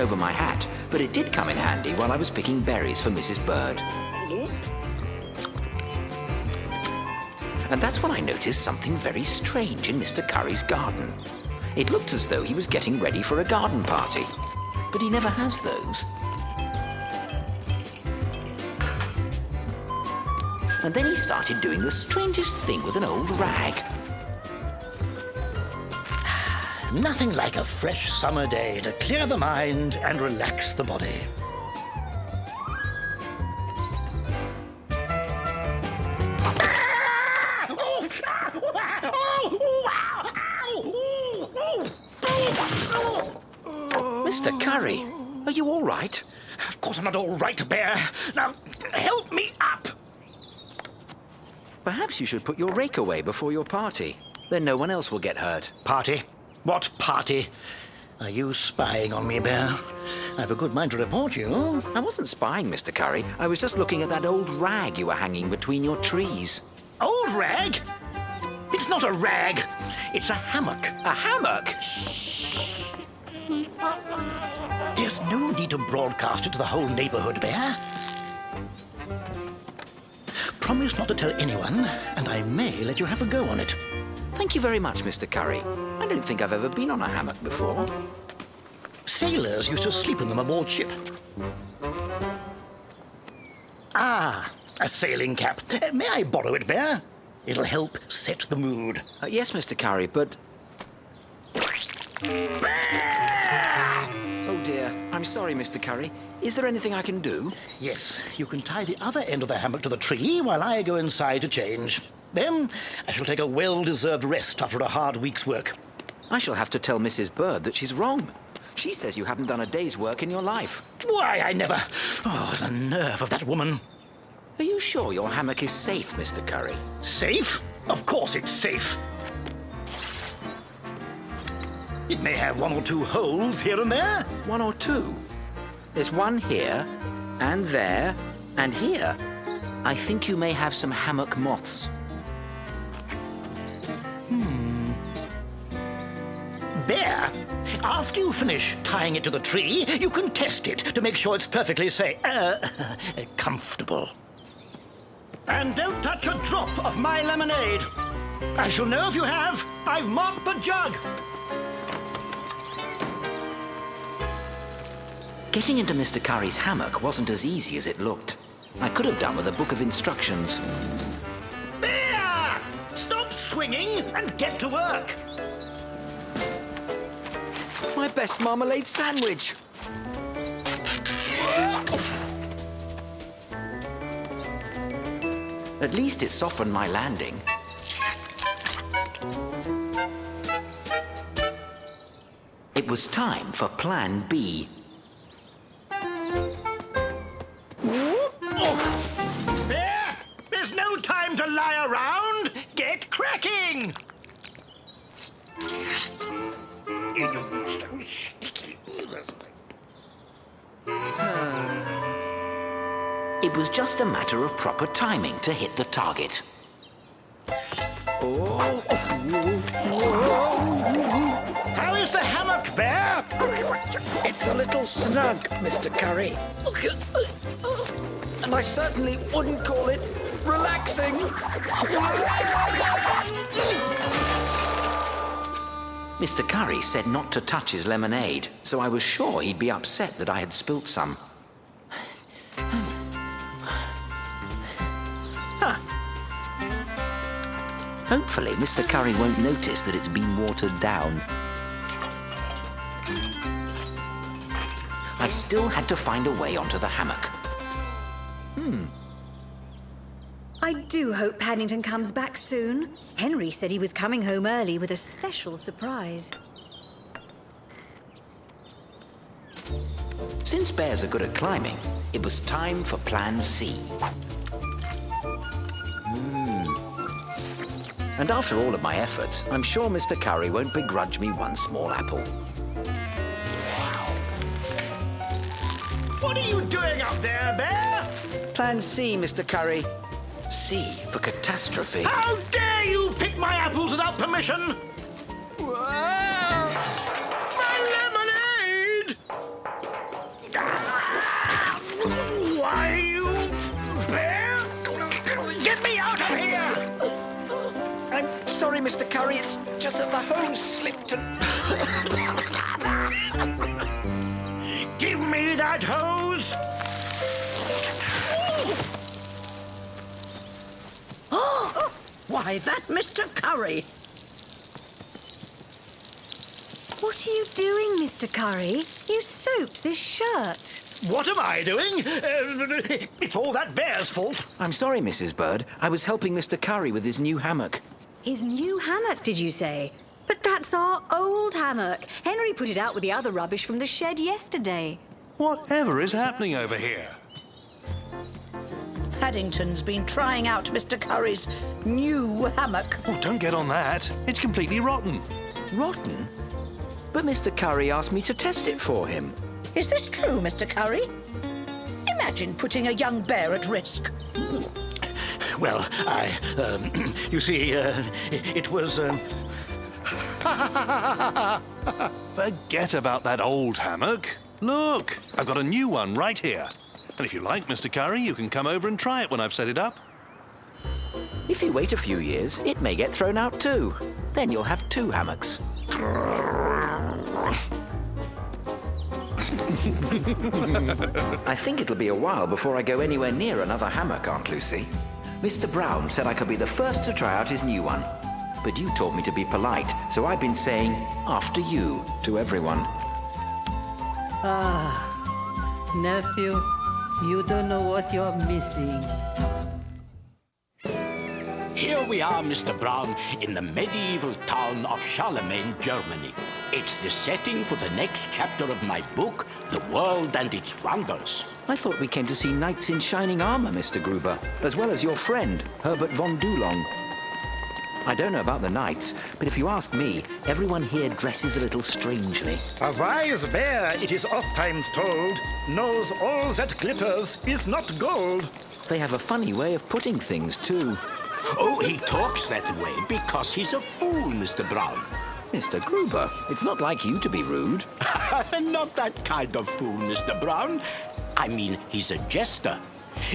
over my hat, but it did come in handy while I was picking berries for Mrs. Bird. And that's when I noticed something very strange in Mr. Curry's garden. It looked as though he was getting ready for a garden party, but he never has those. And then he started doing the strangest thing with an old rag. Nothing like a fresh summer day to clear the mind and relax the body. Mr. Curry, are you all right? Of course I'm not all right, Bear. Now, help me up. Perhaps you should put your rake away before your party. Then no one else will get hurt. Party? What party? Are you spying on me, Bear? I have a good mind to report you. I wasn't spying, Mr. Curry. I was just looking at that old rag you were hanging between your trees. Old rag? It's not a rag. It's a hammock. A hammock? There's no need to broadcast it to the whole neighborhood, Bear. Promise not to tell anyone, and I may let you have a go on it. Thank you very much, Mr. Curry. I don't think I've ever been on a hammock before. Sailors used to sleep in them aboard ship. Ah, a sailing cap. May I borrow it, Bear? It'll help set the mood. Yes, Mr. Curry, but... Bear! Oh, dear. I'm sorry, Mr. Curry. Is there anything I can do? Yes, you can tie the other end of the hammock to the tree while I go inside to change. Then I shall take a well-deserved rest after a hard week's work. I shall have to tell Mrs. Bird that she's wrong. She says you haven't done a day's work in your life. Why, I never... Oh, the nerve of that woman. Are you sure your hammock is safe, Mr. Curry? Safe? Of course it's safe. It may have one or two holes here and there. One or two? There's one here, and there, and here. I think you may have some hammock moths. Bear, after you finish tying it to the tree, you can test it to make sure it's perfectly safe, comfortable. And don't touch a drop of my lemonade. I shall know if you have. I've marked the jug. Getting into Mr. Curry's hammock wasn't as easy as it looked. I could have done with a book of instructions. Bear! Stop swinging and get to work. My best marmalade sandwich! At least it softened my landing. It was time for Plan B. Bear! There's no time to lie around. Get cracking! You're so sticky. It was just a matter of proper timing to hit the target. How is the hammock, Bear? It's a little snug, Mr. Curry. And I certainly wouldn't call it relaxing. Mr. Curry said not to touch his lemonade, so I was sure he'd be upset that I had spilt some. Hopefully, Mr. Curry won't notice that it's been watered down. I still had to find a way onto the hammock. I do hope Paddington comes back soon. Henry said he was coming home early with a special surprise. Since bears are good at climbing, it was time for Plan C. And after all of my efforts, I'm sure Mr. Curry won't begrudge me one small apple. What are you doing up there, Bear? Plan C, Mr. Curry. C for catastrophe. How dare you pick my apples without permission? My lemonade! slipped and... Give me that hose! Oh, why, that Mr. Curry. What are you doing, Mr. Curry? You soaked this shirt. What am I doing? It's all that bear's fault. I'm sorry, Mrs. Bird. I was helping Mr. Curry with his new hammock. His new hammock, did you say? But that's our old hammock. Henry put it out with the other rubbish from the shed yesterday. Whatever is happening over here? Paddington's been trying out Mr. Curry's new hammock. Oh, don't get on that. It's completely rotten. Rotten? But Mr. Curry asked me to test it for him. Is this true, Mr. Curry? Imagine putting a young bear at risk. Well, you see, it was, Forget about that old hammock. Look, I've got a new one right here. And if you like, Mr. Curry, you can come over and try it when I've set it up. If you wait a few years, it may get thrown out too. Then you'll have two hammocks. I think it'll be a while before I go anywhere near another hammock, Aunt Lucy. Mr. Brown said I could be the first to try out his new one. But you taught me to be polite, so I've been saying, after you, to everyone. Nephew, you don't know what you're missing. Here we are, Mr. Brown, in the medieval town of Charlemagne, Germany. It's the setting for the next chapter of my book, The World and Its Wonders. I thought we came to see knights in shining armor, Mr. Gruber, as well as your friend, Herbert von Dulong. I don't know about the knights, but if you ask me, everyone here dresses a little strangely. a wise bear, it is oft-times told, knows all that glitters is not gold. They have a funny way of putting things, too. Oh, he talks that way because he's a fool, Mr. Brown. Mr. Gruber, it's not like you to be rude. Not that kind of fool, Mr. Brown. I mean, he's a jester.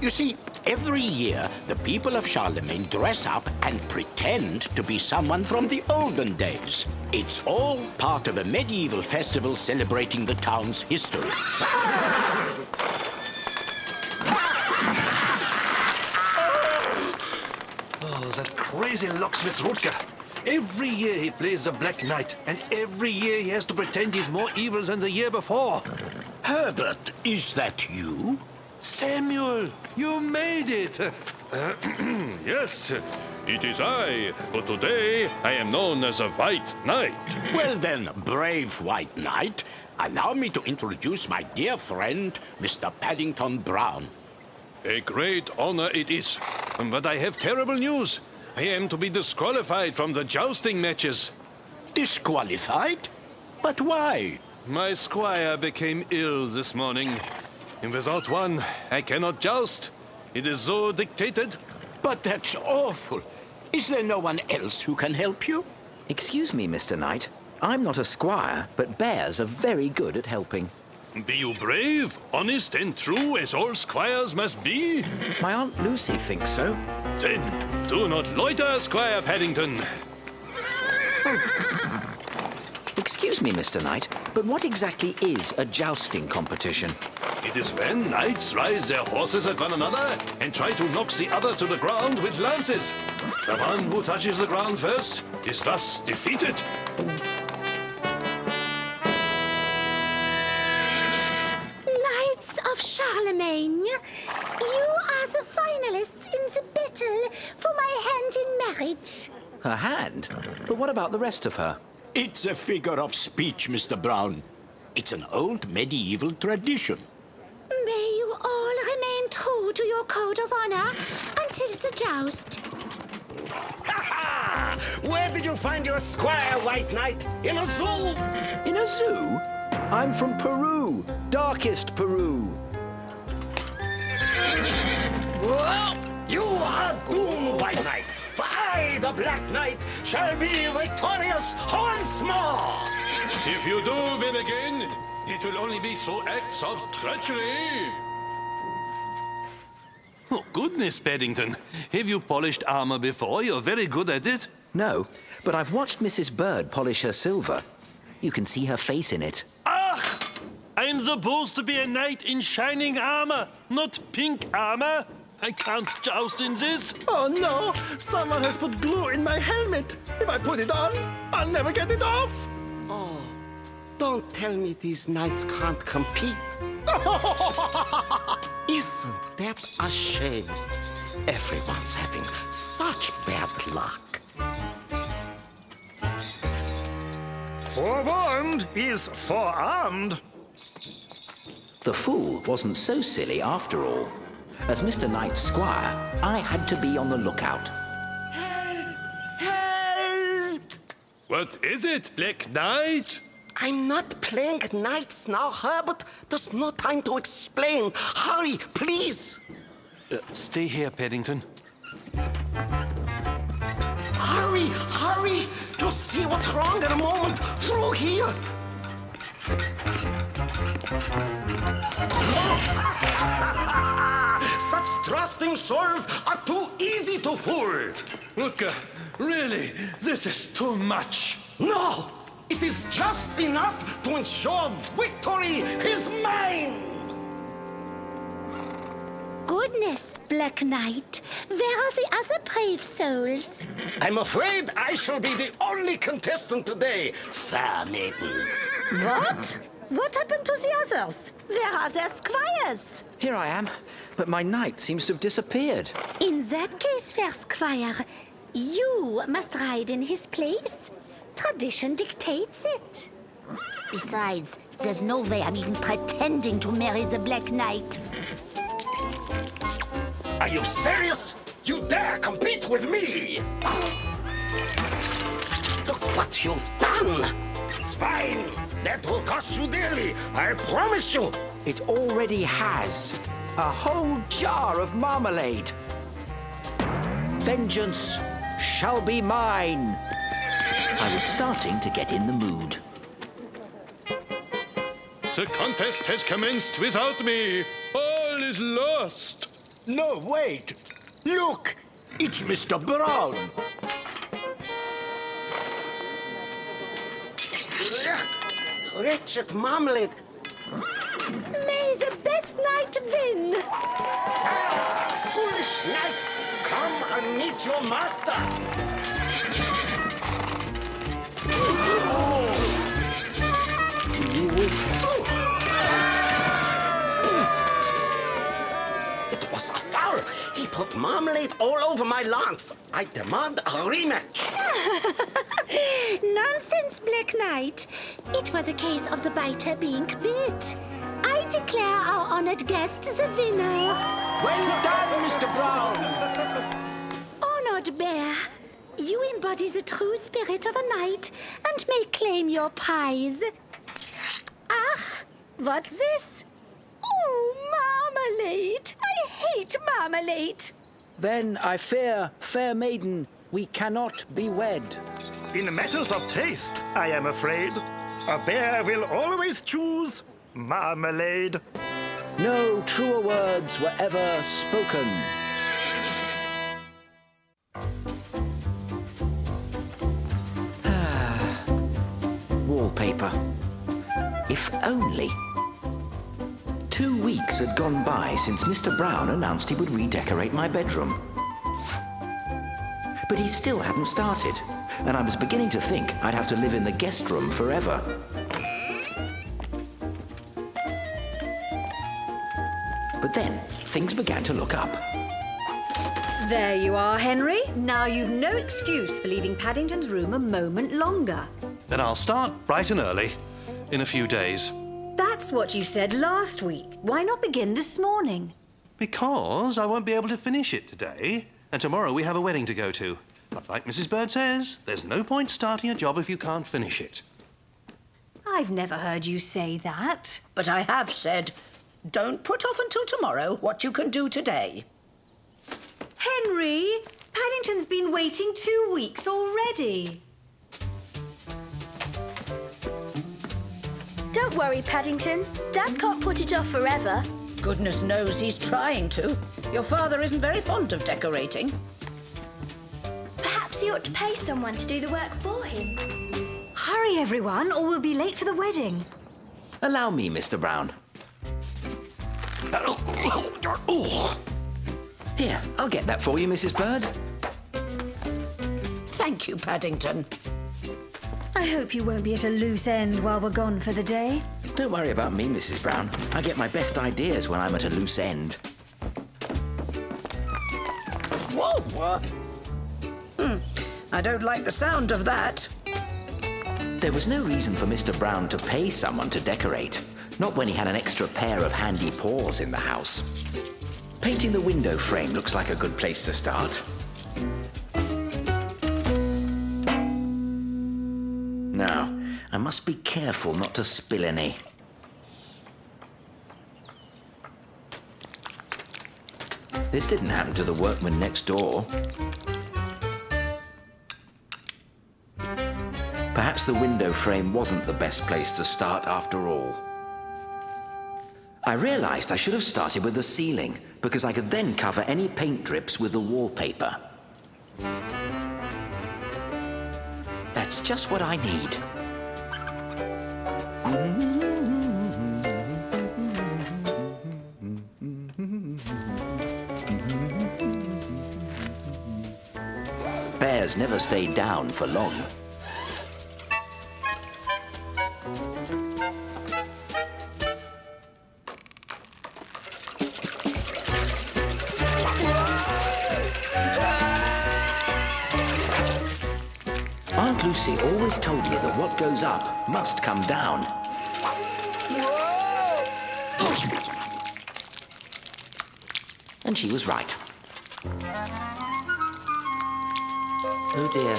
You see, every year, the people of Charlemagne dress up and pretend to be someone from the olden days. It's all part of a medieval festival celebrating the town's history. Oh, that crazy locksmith Rutger. Every year he plays the Black Knight, and every year he has to pretend he's more evil than the year before. Herbert, is that you? Samuel, you made it! Yes, it is I, but today I am known as a White Knight. Well then, brave White Knight, allow me to introduce my dear friend, Mr. Paddington Brown. A great honor it is, but I have terrible news. I am to be disqualified from the jousting matches. Disqualified? But why? My squire became ill this morning, and without one, I cannot joust. It is so dictated. But that's awful. Is there no one else who can help you? Excuse me, Mr. Knight. I'm not a squire, but bears are very good at helping. Be you brave, honest, and true as all squires must be? My Aunt Lucy thinks so. Then do not loiter, Squire Paddington. Excuse me, Mr. Knight, but what exactly is a jousting competition? It is when knights rise their horses at one another and try to knock the other to the ground with lances. The one who touches the ground first is thus defeated. Knights of Charlemagne, you are the finalists in the battle for my hand in marriage. Her hand? But what about the rest of her? It's a figure of speech, Mr. Brown. It's an old medieval tradition. May you all remain true to your code of honor until the joust. Ha-ha! Where did you find your squire, White Knight? In a zoo? In a zoo? I'm from Peru. Darkest Peru. Whoa! You are doomed, White Knight. For I, the Black Knight, shall be victorious once more. If you do win again, it will only be through acts of treachery. Oh, goodness, Paddington. Have you polished armor before? You're very good at it. No, but I've watched Mrs. Bird polish her silver. You can see her face in it. Ach! I'm supposed to be a knight in shining armor, not pink armor. I can't joust in this. Oh no! Someone has put glue in my helmet. If I put it on, I'll never get it off. Oh, don't tell me these knights can't compete. Isn't that a shame? Everyone's having such bad luck. Forewarned is forearmed. The fool wasn't so silly after all. As Mr. Knight's squire, I had to be on the lookout. Help! What is it, Black Knight? I'm not playing knights now, Herbert. There's no time to explain. Hurry, please. Stay here, Paddington. Hurry, hurry. You'll see what's wrong in a moment. Through here. Such trusting souls are too easy to fool. Rutger, really, this is too much. No, it is just enough to ensure victory is mine. Goodness, Black Knight, where are the other brave souls? I'm afraid I shall be the only contestant today, fair maiden. What? What happened to the others? Where are their squires? Here I am, but my knight seems to have disappeared. In that case, fair squire, you must ride in his place. Tradition dictates it. Besides, there's no way I'm even pretending to marry the Black Knight. Are you serious? You dare compete with me? Look what you've done. Swine! That will cost you dearly, I promise you. It already has. A whole jar of marmalade. Vengeance shall be mine. I was starting to get in the mood. The contest has commenced without me. All is lost. No, wait. Look, it's Mr. Brown. Wretched marmalade. May the best knight win! Foolish knight, come and meet your master. It was a foul. He put marmalade all over my lance. I demand a rematch. Nonsense, Black Knight. It was a case of the biter being bit. I declare our honored guest the winner. Well done, Mr. Brown. Honored bear, you embody the true spirit of a knight and may claim your prize. Ah, what's this? Oh, marmalade. I hate marmalade. Then I fear, fair maiden, we cannot be wed. In matters of taste, I am afraid, a bear will always choose marmalade. No truer words were ever spoken. Wallpaper. If only. 2 weeks had gone by since Mr. Brown announced he would redecorate my bedroom. But he still hadn't started, and I was beginning to think I'd have to live in the guest room forever. But then, things began to look up. There you are, Henry. Now you've no excuse for leaving Paddington's room a moment longer. Then I'll start bright and early, in a few days. That's what you said last week. Why not begin this morning? Because I won't be able to finish it today, and tomorrow we have a wedding to go to. But like Mrs. Bird says, there's no point starting a job if you can't finish it. I've never heard you say that. But I have said, don't put off until tomorrow what you can do today. Henry, Paddington's been waiting 2 weeks already. Don't worry, Paddington. Dad can't put it off forever. Goodness knows he's trying to. Your father isn't very fond of decorating. Perhaps Perhaps he ought to pay someone to do the work for him. Hurry, everyone, or we'll be late for the wedding. Allow me, Mr. Brown. Here, I'll get that for you, Mrs. Bird. Thank you, Paddington. I hope you won't be at a loose end while we're gone for the day. Don't worry about me, Mrs. Brown. I get my best ideas when I'm at a loose end. Whoa! I don't like the sound of that. There was no reason for Mr. Brown to pay someone to decorate. Not when he had an extra pair of handy paws in the house. Painting the window frame looks like a good place to start. Now, I must be careful not to spill any. This didn't happen to the workman next door. Perhaps the window frame wasn't the best place to start after all. I realized I should have started with the ceiling, because I could then cover any paint drips with the wallpaper. That's just what I need. Bears never stay down for long. Aunt Lucy always told me that what goes up must come down. And she was right. Oh dear.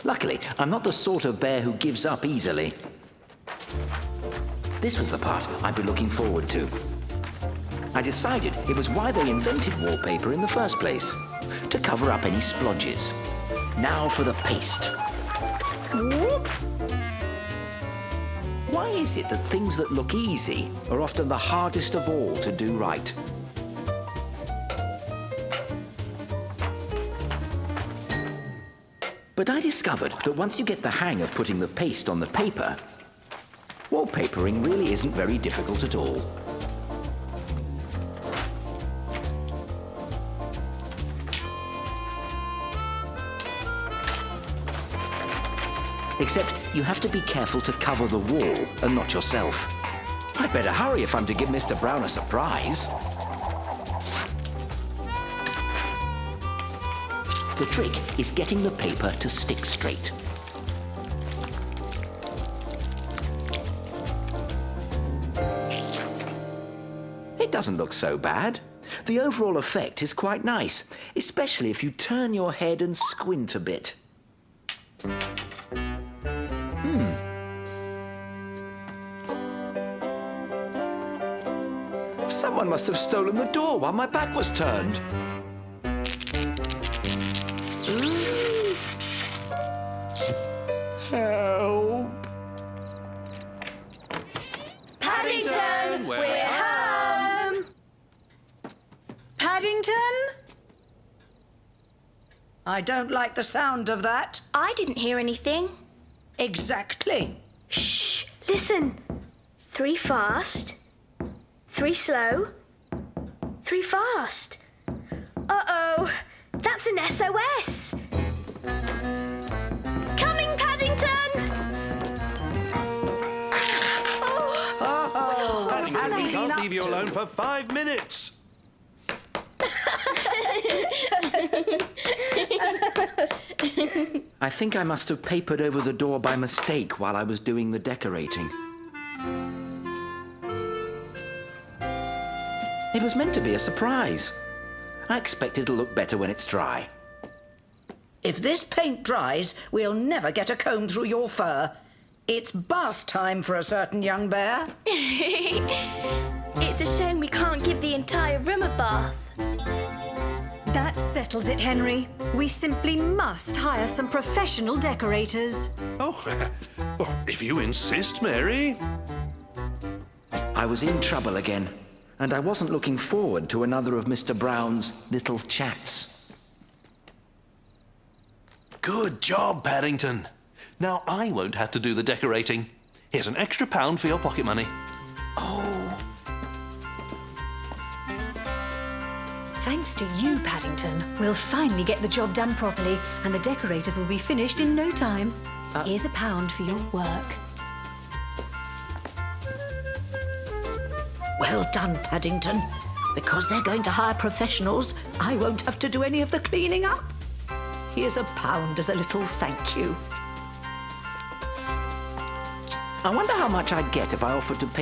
Luckily, I'm not the sort of bear who gives up easily. This was the part I'd be looking forward to. I decided it was why they invented wallpaper in the first place, to cover up any splodges. Now for the paste. Why is it that things that look easy are often the hardest of all to do right? But I discovered that once you get the hang of putting the paste on the paper, wallpapering really isn't very difficult at all. Except you have to be careful to cover the wall and not yourself. I'd better hurry if I'm to give Mr. Brown a surprise. The trick is getting the paper to stick straight. It doesn't look so bad. The overall effect is quite nice, especially if you turn your head and squint a bit. Someone must have stolen the door while my back was turned. Help! Paddington, we're home! Paddington? I don't like the sound of that. I didn't hear anything. Exactly. Shh, listen. 3 fast, 3 slow, 3 fast. Uh-oh, that's an SOS. Coming, Paddington! Paddington, we can't leave you alone for 5 minutes. I think I must have papered over the door by mistake while I was doing the decorating. It was meant to be a surprise. I expect it'll look better when it's dry. If this paint dries, we'll never get a comb through your fur. It's bath time for a certain young bear. It's a shame we can't give the entire room a bath. That settles it, Henry. We simply must hire some professional decorators. Oh, well, if you insist, Mary. I was in trouble again. and I wasn't looking forward to another of Mr. Brown's little chats. Good job, Paddington. Now I won't have to do the decorating. Here's an extra £1 for your pocket money. Thanks to you, Paddington, we'll finally get the job done properly, and the decorators will be finished in no time. Here's £1 for your work. Well done, Paddington. Because they're going to hire professionals, I won't have to do any of the cleaning up. Here's £1 as a little thank you. I wonder how much I'd get if I offered to pay